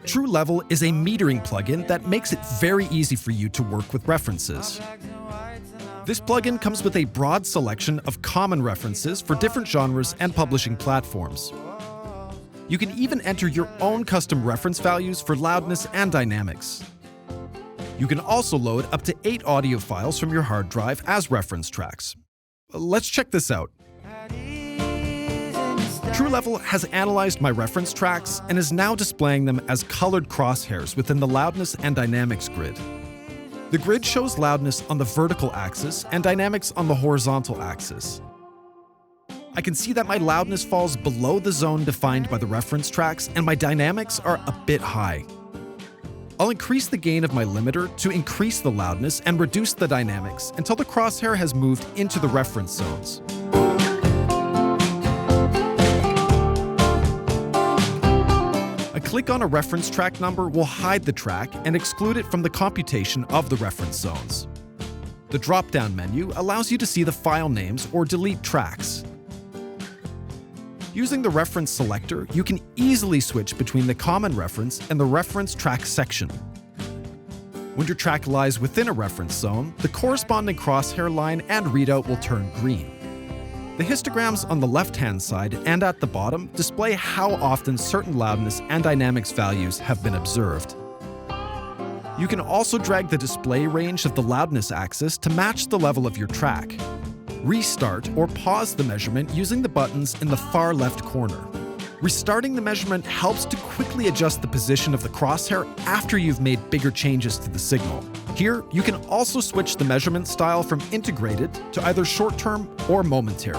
True Level is a metering plugin that makes it very easy for you to work with references. This plugin comes with a broad selection of common references for different genres and publishing platforms. You can even enter your own custom reference values for loudness and dynamics. You can also load up to 8 audio files from your hard drive as reference tracks. Let's check this out. True Level has analyzed my reference tracks and is now displaying them as colored crosshairs within the loudness and dynamics grid. The grid shows loudness on the vertical axis and dynamics on the horizontal axis. I can see that my loudness falls below the zone defined by the reference tracks and my dynamics are a bit high. I'll increase the gain of my limiter to increase the loudness and reduce the dynamics until the crosshair has moved into the reference zones. A click on a reference track number will hide the track and exclude it from the computation of the reference zones. The drop-down menu allows you to see the file names or delete tracks. Using the reference selector, you can easily switch between the common reference and the reference track section. When your track lies within a reference zone, the corresponding crosshair line and readout will turn green. The histograms on the left-hand side and at the bottom display how often certain loudness and dynamics values have been observed. You can also drag the display range of the loudness axis to match the level of your track. Restart or pause the measurement using the buttons in the far left corner. Restarting the measurement helps to quickly adjust the position of the crosshair after you've made bigger changes to the signal. Here, you can also switch the measurement style from integrated to either short-term or momentary.